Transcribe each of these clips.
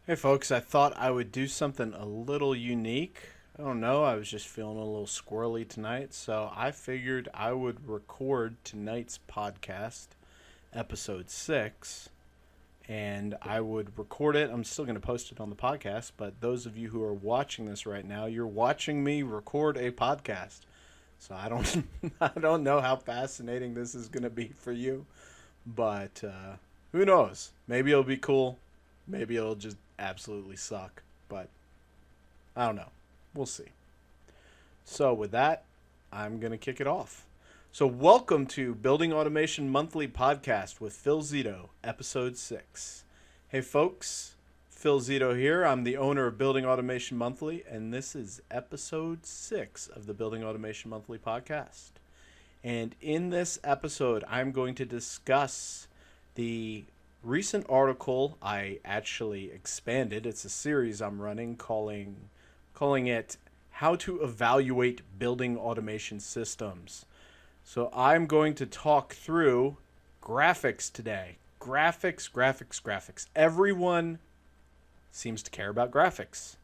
Hey folks, I thought I would do something a little unique. I don't know, I was just feeling a little squirrely tonight, so I figured I would record tonight's podcast, episode 6, and I would record it. I'm still going to post it on the podcast, but those of you who are watching this right now, you're watching me record a podcast. So I don't I don't know how fascinating this is going to be for you, but who knows? Maybe it'll be cool. Maybe it'll just absolutely suck. But I don't know. We'll see. So with that, I'm going to kick it off. So welcome to Building Automation Monthly Podcast with Phil Zito, episode 6. Hey folks, Phil Zito here. I'm the owner of Building Automation Monthly, and this is episode 6 of the Building Automation Monthly Podcast. And in this episode, I'm going to discuss the recent article I actually expanded. It's a series I'm running calling it How to Evaluate Building Automation Systems. So I'm going to talk through graphics today. Graphics. Everyone seems to care about graphics.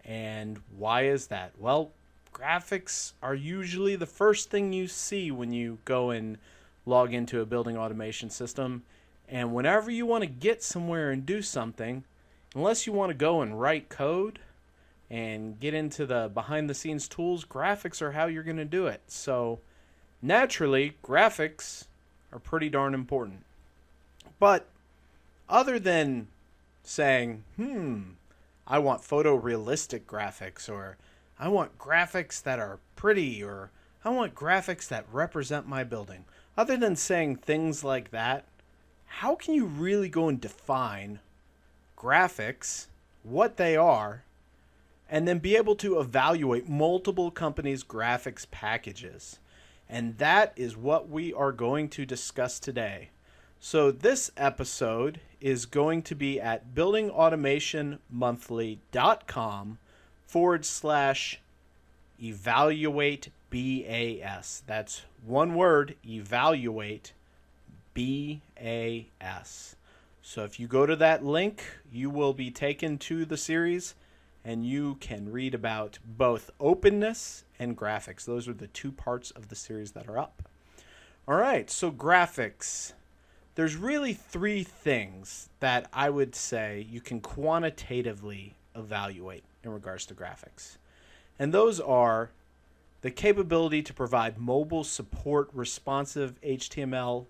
And why is that? Well, graphics are usually the first thing you see when you go and log into a building automation system. And whenever you want to get somewhere and do something, unless you want to go and write code and get into the behind the scenes tools, graphics are how you're going to do it. So naturally, graphics are pretty darn important. But other than saying, I want photorealistic graphics, or I want graphics that are pretty, or I want graphics that represent my building. Other than saying things like that, how can you really go and define graphics, what they are, and then be able to evaluate multiple companies' graphics packages? And that is what we are going to discuss today. So this episode is going to be at buildingautomationmonthly.com/evaluate BAS. That's one word, evaluate BAS. So if you go to that link, you will be taken to the series and you can read about both openness and graphics. Those are the two parts of the series that are up. All right, so graphics. There's really three things that I would say you can quantitatively evaluate in regards to graphics. And those are the capability to provide mobile support responsive HTML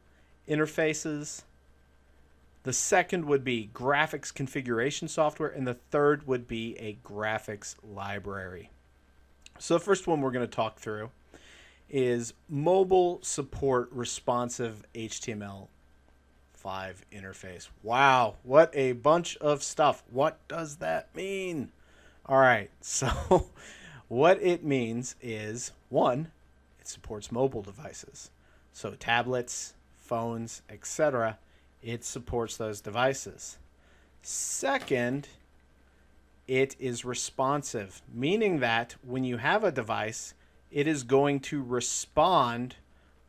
interfaces. The second would be graphics configuration software, and the third would be a graphics library. So the first one we're going to talk through is mobile support responsive HTML5 interface. Wow, what a bunch of stuff. What does that mean? All right, so what it means is, one, it supports mobile devices. So tablets, phones, etc. It supports those devices. Second, it is responsive, meaning that when you have a device, it is going to respond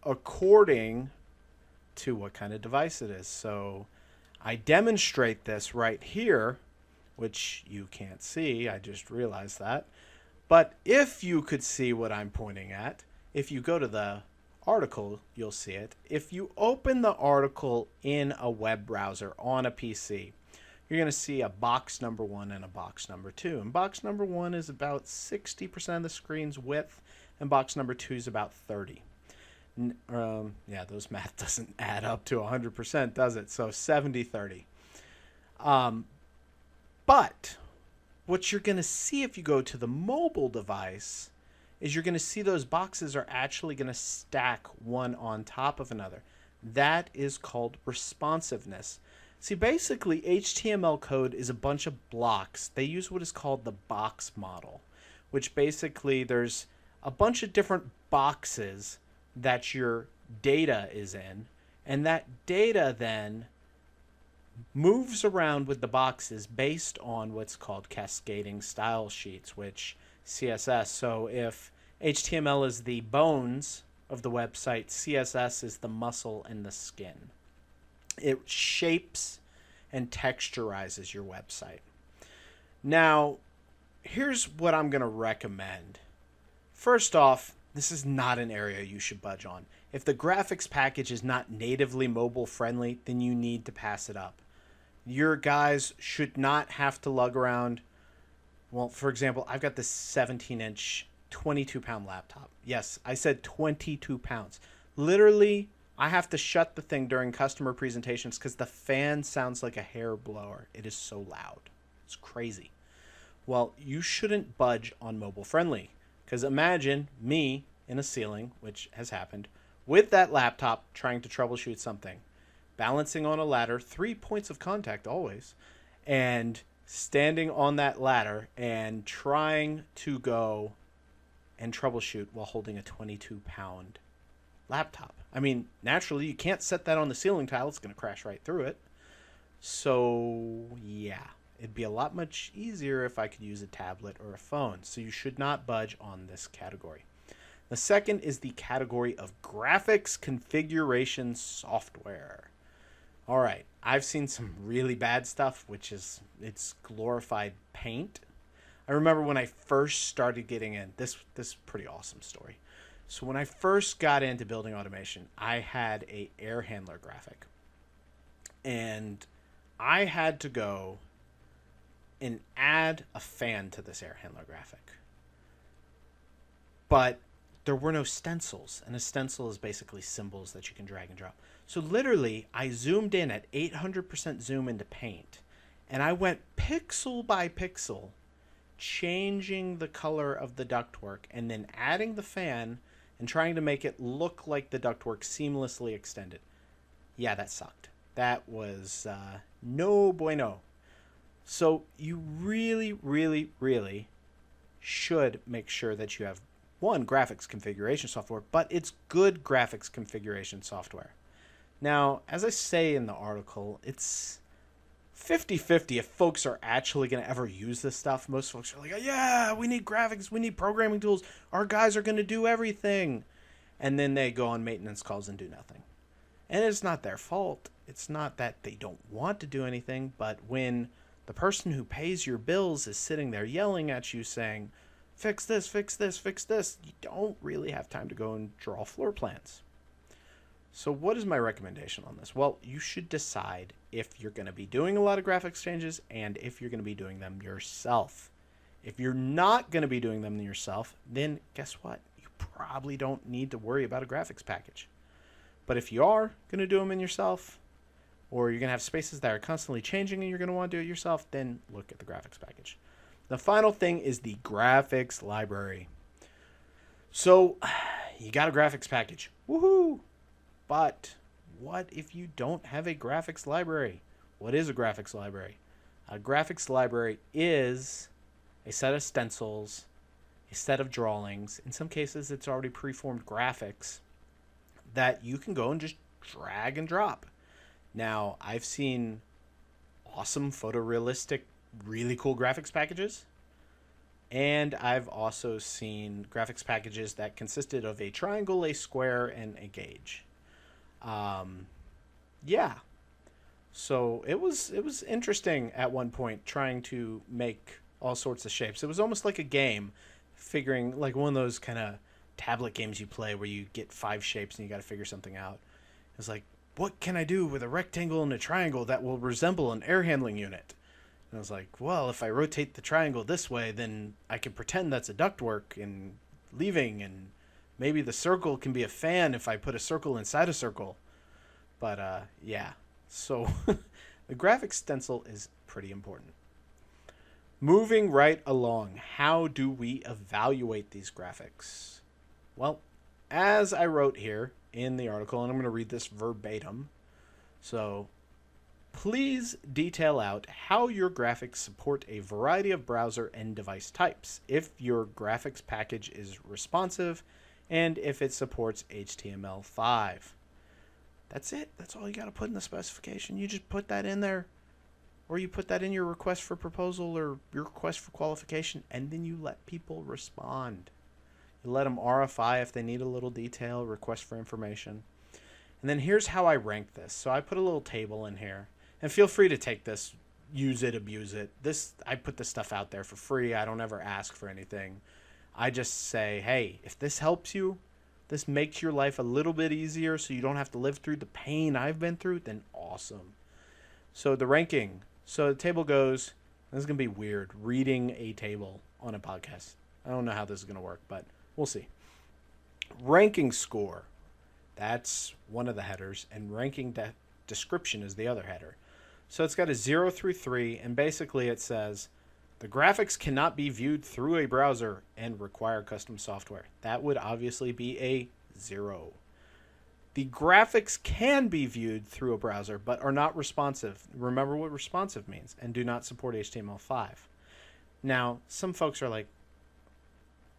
according to what kind of device it is. So I demonstrate this right here, which you can't see. I just realized that. But if you could see what I'm pointing at, if you go to the article, you'll see it. If you open the article in a web browser on a PC, you're going to see a box number 1 and a box number 2. And box number 1 is about 60% of the screen's width, and box number 2 is about 30. Those math doesn't add up to 100%, does it? So 70-30. But what you're going to see if you go to the mobile device is you're going to see those boxes are actually going to stack one on top of another. That is called responsiveness. See, basically, HTML code is a bunch of blocks. They use what is called the box model, which basically there's a bunch of different boxes that your data is in, and that data then moves around with the boxes based on what's called cascading style sheets, which CSS. So if HTML is the bones of the website, CSS is the muscle and the skin. It shapes and texturizes your website. Now, here's what I'm going to recommend. First off, this is not an area you should budge on. If the graphics package is not natively mobile friendly, then you need to pass it up. Your guys should not have to lug around. Well, for example, I've got this 17-inch, 22-pound laptop. Yes, I said 22 pounds. Literally, I have to shut the thing during customer presentations because the fan sounds like a hair blower. It is so loud. It's crazy. Well, you shouldn't budge on mobile friendly because imagine me in a ceiling, which has happened, with that laptop trying to troubleshoot something, balancing on a ladder, 3 points of contact always, and standing on that ladder and trying to go and troubleshoot while holding a 22-pound laptop. I mean, naturally, you can't set that on the ceiling tile. It's going to crash right through it. So, yeah, it'd be a lot much easier if I could use a tablet or a phone. So you should not budge on this category. The second is the category of graphics configuration software. All right, I've seen some really bad stuff, which is it's glorified paint. I remember when I first started getting in, this pretty awesome story. So when I first got into building automation, I had a air handler graphic. And I had to go and add a fan to this air handler graphic. But there were no stencils, and a stencil is basically symbols that you can drag and drop. So literally, I zoomed in at 800% zoom into paint, and I went pixel by pixel, changing the color of the ductwork, and then adding the fan and trying to make it look like the ductwork seamlessly extended. Yeah, that sucked. That was no bueno. So you really, really, really should make sure that you have one, graphics configuration software, but it's good graphics configuration software. Now, as I say in the article, it's 50-50 if folks are actually going to ever use this stuff. Most folks are like, yeah, we need graphics, we need programming tools, our guys are going to do everything. And then they go on maintenance calls and do nothing. And it's not their fault. It's not that they don't want to do anything, but when the person who pays your bills is sitting there yelling at you saying, fix this, fix this, fix this, you don't really have time to go and draw floor plans. So what is my recommendation on this? Well, you should decide if you're going to be doing a lot of graphics changes and if you're going to be doing them yourself. If you're not going to be doing them yourself, then guess what? You probably don't need to worry about a graphics package. But if you are going to do them in yourself, or you're going to have spaces that are constantly changing and you're going to want to do it yourself, then look at the graphics package. The final thing is the graphics library. So, you got a graphics package. Woohoo! But what if you don't have a graphics library? What is a graphics library? A graphics library is a set of stencils, a set of drawings. In some cases, it's already preformed graphics that you can go and just drag and drop. Now, I've seen awesome photorealistic, really cool graphics packages. And I've also seen graphics packages that consisted of a triangle, a square, and a gauge. Yeah. So it was interesting at one point trying to make all sorts of shapes. It was almost like a game, figuring like one of those kind of tablet games you play where you get 5 shapes and you got to figure something out. It's like, what can I do with a rectangle and a triangle that will resemble an air handling unit? And I was like, well, if I rotate the triangle this way, then I can pretend that's a ductwork and leaving, and maybe the circle can be a fan if I put a circle inside a circle. But yeah, so the graphics stencil is pretty important. Moving right along, how do we evaluate these graphics? Well, as I wrote here in the article, and I'm going to read this verbatim. So, please detail out how your graphics support a variety of browser and device types, if your graphics package is responsive, and if it supports HTML5. That's it. That's all you got to put in the specification. You just put that in there, or you put that in your request for proposal or your request for qualification, and then you let people respond. You let them RFI if they need a little detail, request for information. And then here's how I rank this. So I put a little table in here. And feel free to take this use it, abuse it. I put this stuff out there for free. I don't ever ask for anything. I just say, hey, if this helps you, this makes your life a little bit easier so you don't have to live through the pain I've been through, then awesome. So the ranking. So the table goes, this is going to be weird, reading a table on a podcast. I don't know how this is going to work, but we'll see. Ranking score. That's one of the headers, and ranking description is the other header. So it's got a 0 through 3, and basically it says, the graphics cannot be viewed through a browser and require custom software. That would obviously be a 0. The graphics can be viewed through a browser, but are not responsive. Remember what responsive means, and do not support HTML5. Now, some folks are like,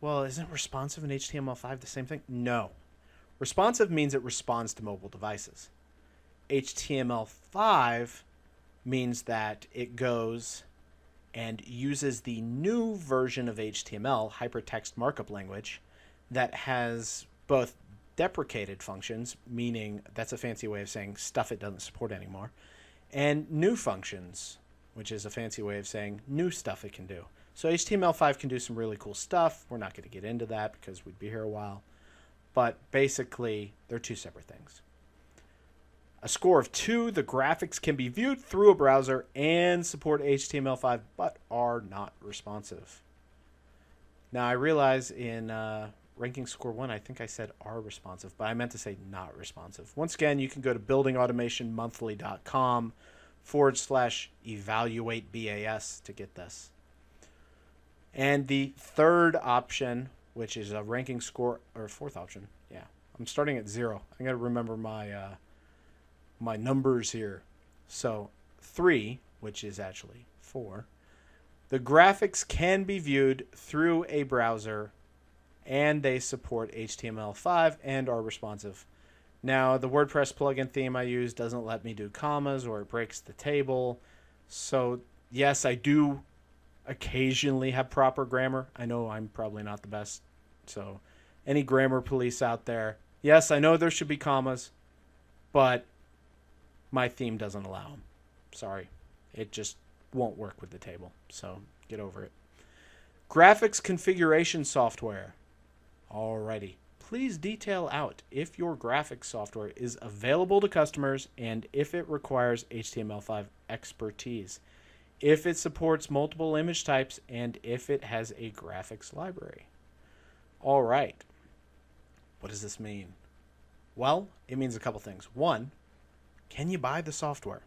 well, isn't responsive and HTML5 the same thing? No. Responsive means it responds to mobile devices. HTML5 means that it goes and uses the new version of HTML, hypertext markup language, that has both deprecated functions, meaning that's a fancy way of saying stuff it doesn't support anymore, and new functions, which is a fancy way of saying new stuff it can do. So HTML5 can do some really cool stuff. We're not going to get into that because we'd be here a while. But basically, they're two separate things. A score of 2, the graphics can be viewed through a browser and support HTML5, but are not responsive. Now, I realize in ranking score 1, I think I said are responsive, but I meant to say not responsive. Once again, you can go to buildingautomationmonthly.com/evaluate-BAS to get this. And the third option, which is a ranking score, or fourth option, yeah. I'm starting at 0. I got to remember my my numbers here. So 3, which is actually 4. The graphics can be viewed through a browser, and they support HTML5 and are responsive. Now, the WordPress plugin theme I use doesn't let me do commas, or it breaks the table. So, yes, I do occasionally have proper grammar. I know I'm probably not the best. So, any grammar police out there, yes, I know there should be commas, but my theme doesn't allow them. Sorry. It just won't work with the table. So, get over it. Graphics configuration software. Alrighty. Please detail out if your graphics software is available to customers and if it requires HTML5 expertise, if it supports multiple image types, and if it has a graphics library. Alright. What does this mean? Well, it means a couple things. One, can you buy the software?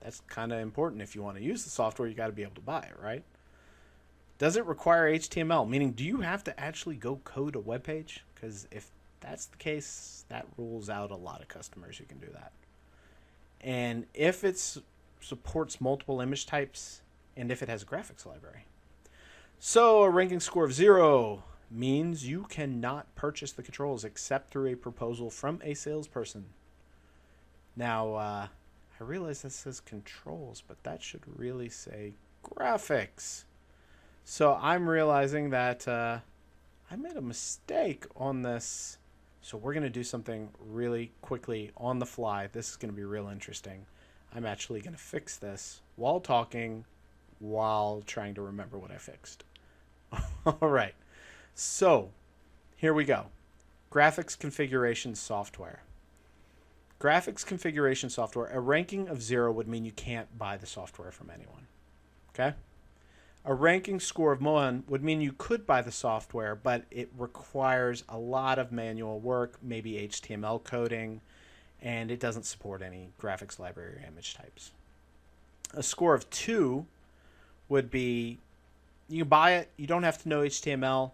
That's kind of important. If you want to use the software, you got to be able to buy it, right? Does it require HTML? Meaning, do you have to actually go code a web page? Because if that's the case, that rules out a lot of customers who can do that. And if it supports multiple image types, and if it has a graphics library. So a ranking score of 0 means you cannot purchase the controls except through a proposal from a salesperson. Now, I realize this says controls, but that should really say graphics. So I'm realizing that I made a mistake on this. So we're going to do something really quickly on the fly. This is going to be real interesting. I'm actually going to fix this while talking, while trying to remember what I fixed. All right. So here we go. Graphics configuration software. Graphics configuration software, a ranking of 0 would mean you can't buy the software from anyone. Okay? A ranking score of 1 would mean you could buy the software, but it requires a lot of manual work, maybe HTML coding, and it doesn't support any graphics library or image types. A score of 2 would be you can buy it, you don't have to know HTML,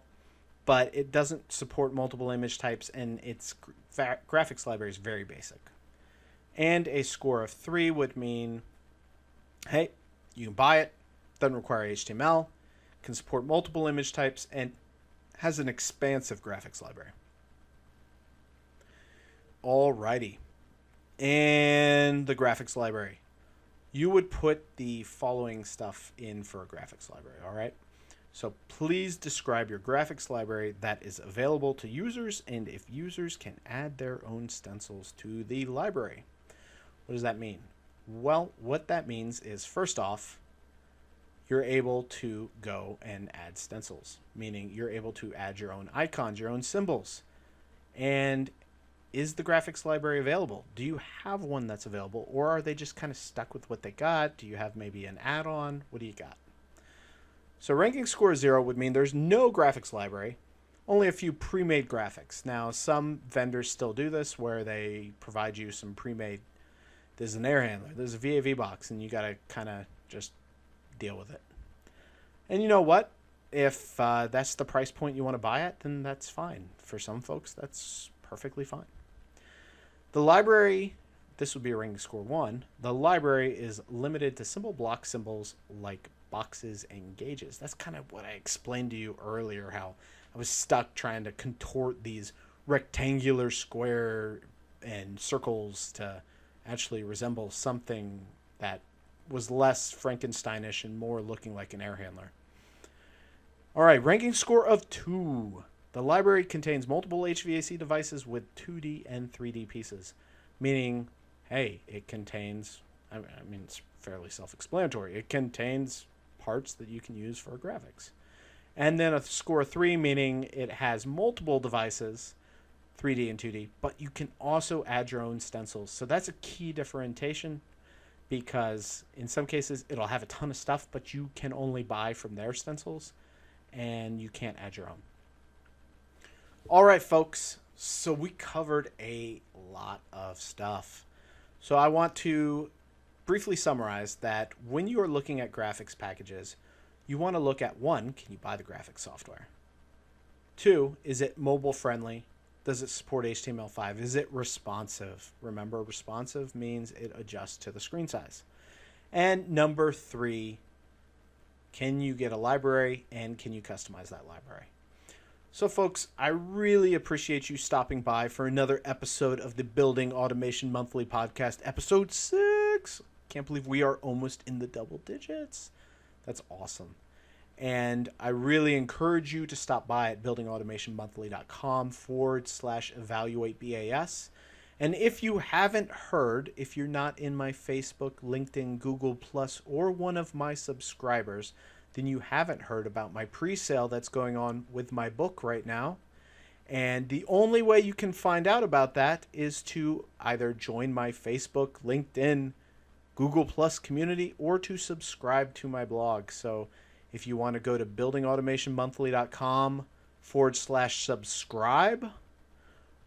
but it doesn't support multiple image types, and its graphics library is very basic. And a score of 3 would mean, hey, you can buy it, doesn't require HTML, can support multiple image types, and has an expansive graphics library. Alrighty. And the graphics library. You would put the following stuff in for a graphics library, alright? So please describe your graphics library that is available to users, and if users can add their own stencils to the library. What does that mean? Well, what that means is, first off, you're able to go and add stencils, meaning you're able to add your own icons, your own symbols. And is the graphics library available? Do you have one that's available, or are they just kind of stuck with what they got? Do you have maybe an add-on? What do you got? So ranking score 0 would mean there's no graphics library, only a few pre-made graphics. Now, some vendors still do this where they provide you some pre-made. There's an air handler, there's a VAV box, and you got to kind of just deal with it. And you know what? If that's the price point you want to buy at, then that's fine. For some folks, that's perfectly fine. The library, this would be a ranking score 1. The library is limited to simple block symbols like boxes and gauges. That's kind of what I explained to you earlier, how I was stuck trying to contort these rectangular, square, and circles to actually resemble something that was less Frankensteinish and more looking like an air handler. All right, ranking score of 2. The library contains multiple HVAC devices with 2D and 3D pieces, meaning, hey, it contains, I mean, it's fairly self-explanatory. It contains parts that you can use for graphics. And then a score 3, meaning it has multiple devices, 3D and 2D, but you can also add your own stencils. So that's a key differentiation, because in some cases it'll have a ton of stuff, but you can only buy from their stencils and you can't add your own. All right, folks, so we covered a lot of stuff. So I want to briefly summarize that when you are looking at graphics packages, you want to look at, 1, can you buy the graphics software? 2, is it mobile friendly? Does it support HTML5? Is it responsive? Remember, responsive means it adjusts to the screen size. And number 3, can you get a library and can you customize that library? So folks, I really appreciate you stopping by for another episode of the Building Automation Monthly Podcast, episode 6. Can't believe we are almost in the double digits. That's awesome. And I really encourage you to stop by at buildingautomationmonthly.com/evaluateBAS. And if you haven't heard, if you're not in my Facebook, LinkedIn, Google Plus, or one of my subscribers, then you haven't heard about my pre-sale that's going on with my book right now. And the only way you can find out about that is to either join my Facebook, LinkedIn, Google Plus community, or to subscribe to my blog. So if you want to go to buildingautomationmonthly.com/subscribe,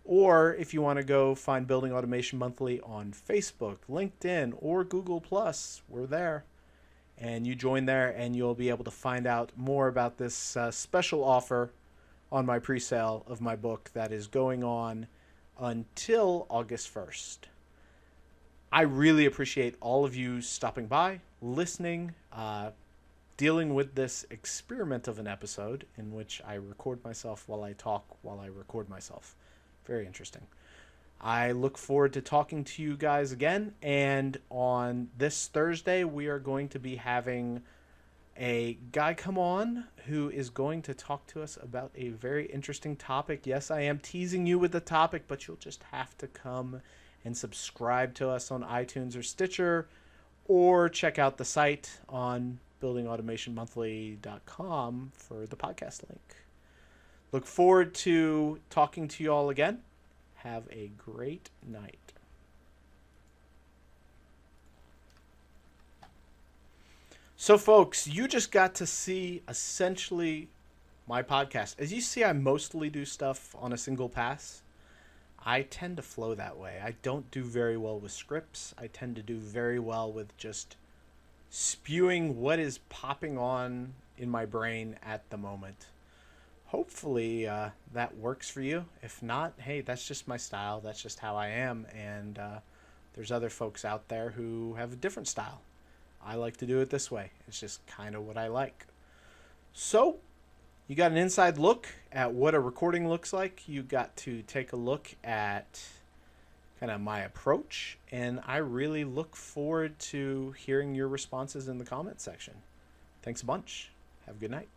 or if you want to go find Building Automation Monthly on Facebook, LinkedIn, or Google Plus, we're there. And you join there and you'll be able to find out more about this special offer on my pre-sale of my book that is going on until August 1st. I really appreciate all of you stopping by, listening, dealing with this experiment of an episode in which I record myself while I talk while I record myself. Very interesting. I look forward to talking to you guys again. And on this Thursday, we are going to be having a guy come on who is going to talk to us about a very interesting topic. Yes, I am teasing you with the topic, but you'll just have to come and subscribe to us on iTunes or Stitcher, or check out the site on buildingautomationmonthly.com for the podcast link. Look forward to talking to you all again. Have a great night. So folks, you just got to see essentially my podcast. As you see, I mostly do stuff on a single pass. I tend to flow that way. I don't do very well with scripts. I tend to do very well with just spewing what is popping on in my brain at the moment. Hopefully that works for you. If not, hey, that's just my style. That's just how I am. And there's other folks out there who have a different style. I like to do it this way. It's just kind of what I like. So you got an inside look at what a recording looks like. You got to take a look at kind of my approach. And I really look forward to hearing your responses in the comment section. Thanks a bunch. Have a good night.